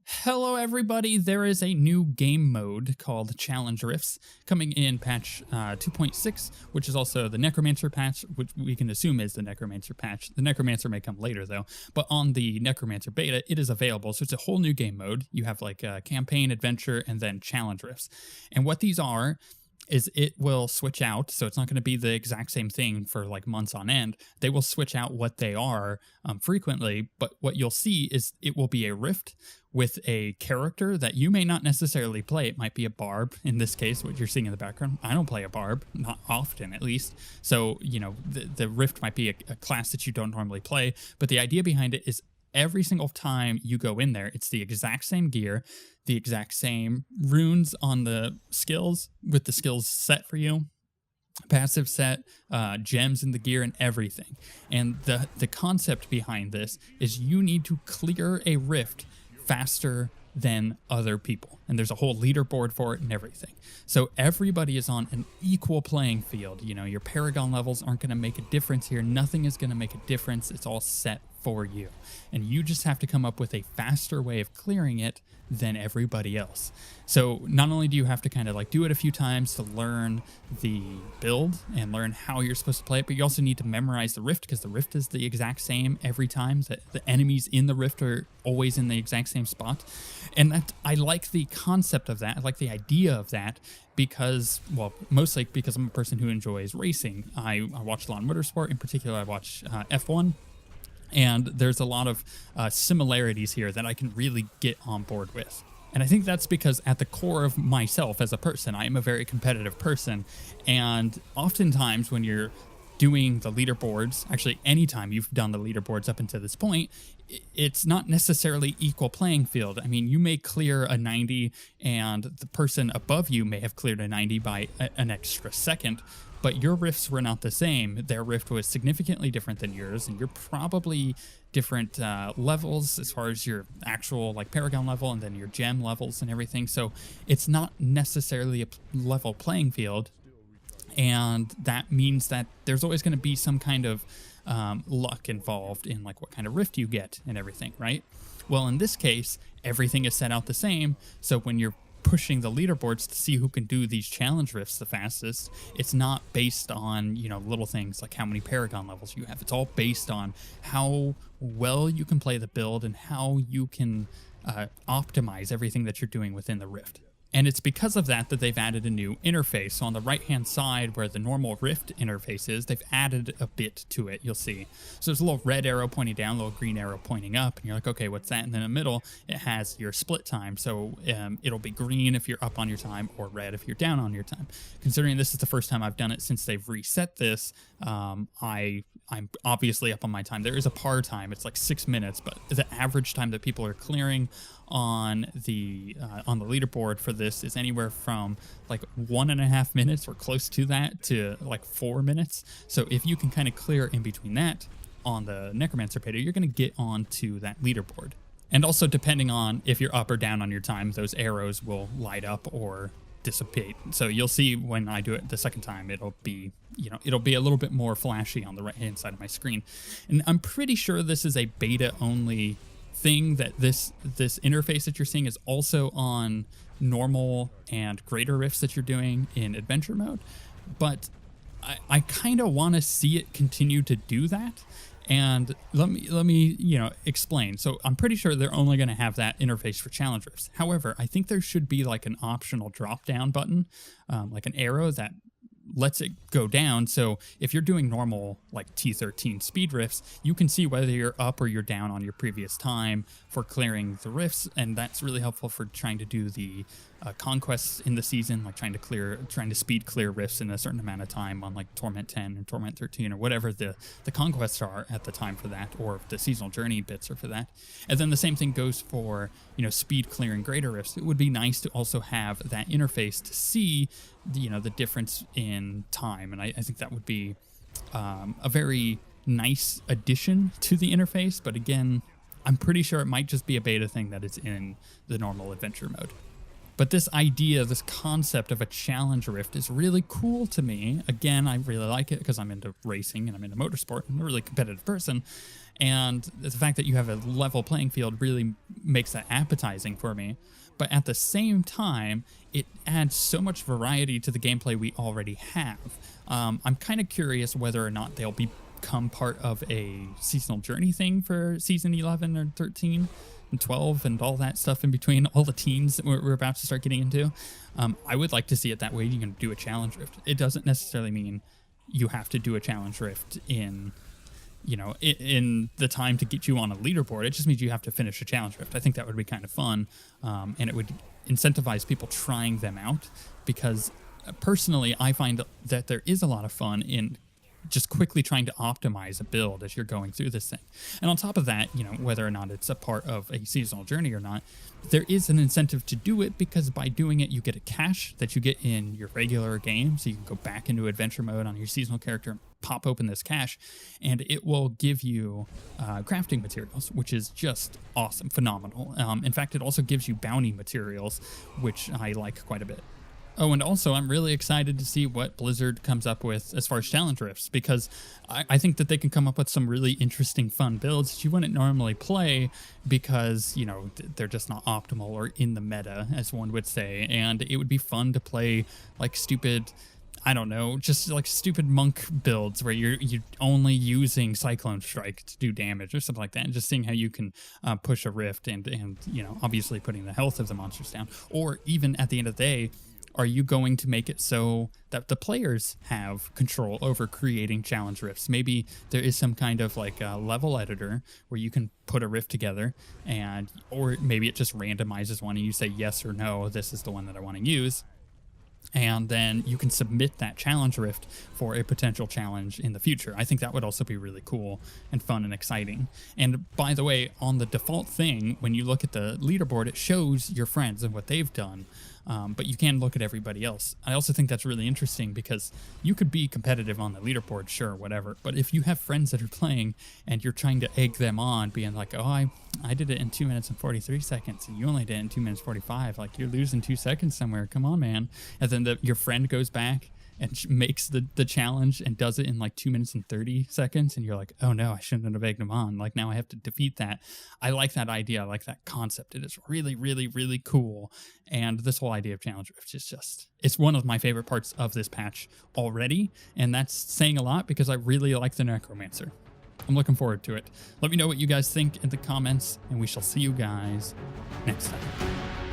Hello everybody, there is a new game mode called Challenge Rifts coming in patch 2.6, which is also the Necromancer patch, which we can assume is the Necromancer patch. The Necromancer may come later though, but on the Necromancer beta, it is available, so it's a whole new game mode. You have like a campaign, adventure, and then Challenge Rifts. And what these are is it will switch out, so it's not going to be the exact same thing for like months on end. They will switch out what they are frequently, but what you'll see is it will be a rift with a character that you may not necessarily play. It might be a barb, in this case, what you're seeing in the background. I don't play a barb, not often at least, so you know the rift might be a class that you don't normally play, but the idea behind it is every single time you go in there, it's the exact same gear, the exact same runes on the skills with the skills set for you, passive set, gems in the gear and everything. And the concept behind this is you need to clear a rift faster than other people. And there's a whole leaderboard for it and everything. So everybody is on an equal playing field. You know, your Paragon levels aren't going to make a difference here. Nothing is going to make a difference. It's all set for you. And you just have to come up with a faster way of clearing it than everybody else. So not only do you have to kind of like do it a few times to learn the build and learn how you're supposed to play it, but you also need to memorize the rift, because the rift is the exact same every time. The enemies in the rift are always in the exact same spot. And that, I like the concept of that. I like the idea of that because, well, mostly because I'm a person who enjoys racing. I watch a lot of motorsport. In particular, I watch F1. And there's a lot of similarities here that I can really get on board with. And I think that's because at the core of myself as a person, I am a very competitive person. And oftentimes when you're doing the leaderboards, actually anytime you've done the leaderboards up until this point, it's not necessarily equal playing field. I mean, you may clear a 90 and the person above you may have cleared a 90 by an extra second, but your rifts were not the same. Their rift was significantly different than yours, and you're probably different levels as far as your actual like Paragon level and then your gem levels and everything. So it's not necessarily a level playing field. And that means that there's always going to be some kind of luck involved in like what kind of rift you get and everything, right? Well, in this case, everything is set out the same. So when you're pushing the leaderboards to see who can do these challenge rifts the fastest, it's not based on, you know, little things like how many Paragon levels you have. It's all based on how well you can play the build and how you can optimize everything that you're doing within the rift. And it's because of that that they've added a new interface. So on the right-hand side where the normal Rift interface is, they've added a bit to it, you'll see. So there's a little red arrow pointing down, a little green arrow pointing up, and you're like, okay, what's that? And then in the middle, it has your split time. So it'll be green if you're up on your time or red if you're down on your time. Considering this is the first time I've done it since they've reset this, I'm obviously up on my time. There is a par time, it's like 6 minutes, but the average time that people are clearing on the leaderboard for this is anywhere from like 1.5 minutes or close to that to like 4 minutes. So if you can kind of clear in between that on the Necromancer beta, you're going to get onto that leaderboard. And also depending on if you're up or down on your time, those arrows will light up or dissipate. So you'll see when I do it the second time, it'll be, you know, it'll be a little bit more flashy on the right hand side of my screen. And I'm pretty sure this is a beta only thing, that this interface that you're seeing is also on normal and greater rifts that you're doing in adventure mode, but I kind of want to see it continue to do that. And let me you know, explain. So I'm pretty sure they're only going to have that interface for challenge rifts. However, I think there should be like an optional drop down button, like an arrow that lets it go down. So if you're doing normal like T13 speed rifts, you can see whether you're up or you're down on your previous time for clearing the rifts, and that's really helpful for trying to do the conquests in the season, like trying to speed clear rifts in a certain amount of time on like Torment 10 or Torment 13 or whatever the conquests are at the time for that, or the seasonal journey bits are for that. And then the same thing goes for, you know, speed clearing greater rifts. It would be nice to also have that interface to see, you know, the difference in time, and I think that would be a very nice addition to the interface. But again, I'm pretty sure it might just be a beta thing that is in the normal adventure mode. But this idea, this concept of a challenge rift is really cool to me. Again, I really like it because I'm into racing and I'm into motorsport. I'm a really competitive person. And the fact that you have a level playing field really makes that appetizing for me. But at the same time, it adds so much variety to the gameplay we already have. I'm kind of curious whether or not they'll become part of a seasonal journey thing for season 11 or 13 and 12 and all that stuff in between, all the teens that we're about to start getting into. I would like to see it that way. You can do a challenge rift. It doesn't necessarily mean you have to do a challenge rift in the time to get you on a leaderboard. It just means you have to finish a challenge rift. I think that would be kind of fun, and it would incentivize people trying them out, because personally, I find that there is a lot of fun in just quickly trying to optimize a build as you're going through this thing. And on top of that, whether or not it's a part of a seasonal journey or not, there is an incentive to do it, because by doing it, you get a cache that you get in your regular game. So you can go back into adventure mode on your seasonal character and pop open this cache, and it will give you crafting materials, which is just awesome, phenomenal. In fact, it also gives you bounty materials, which I like quite a bit. Oh, and also, I'm really excited to see what Blizzard comes up with as far as challenge rifts, because I think that they can come up with some really interesting, fun builds that you wouldn't normally play, because, they're just not optimal or in the meta, as one would say. And it would be fun to play like stupid, I don't know, just like stupid monk builds where you're only using Cyclone Strike to do damage or something like that, and just seeing how you can push a rift and obviously putting the health of the monsters down. Or even at the end of the day, are you going to make it so that the players have control over creating challenge rifts? Maybe there is some kind of like a level editor where you can put a rift together, or maybe it just randomizes one and you say yes or no, this is the one that I want to use. And then you can submit that challenge rift for a potential challenge in the future. I think that would also be really cool and fun and exciting. And by the way, on the default thing, when you look at the leaderboard, it shows your friends and what they've done. But you can look at everybody else. I also think that's really interesting, because you could be competitive on the leaderboard, sure, whatever. But if you have friends that are playing and you're trying to egg them on, being like, oh, I did it in 2 minutes and 43 seconds, and you only did it in 2 minutes 45. Like, you're losing 2 seconds somewhere. Come on, man. And then your friend goes back and makes the challenge and does it in like 2 minutes and 30 seconds. And you're like, oh no, I shouldn't have egged him on. Like, now I have to defeat that. I like that idea. I like that concept. It is really, really, really cool. And this whole idea of challenge rift is it's one of my favorite parts of this patch already. And that's saying a lot, because I really like the Necromancer. I'm looking forward to it. Let me know what you guys think in the comments, and we shall see you guys next time.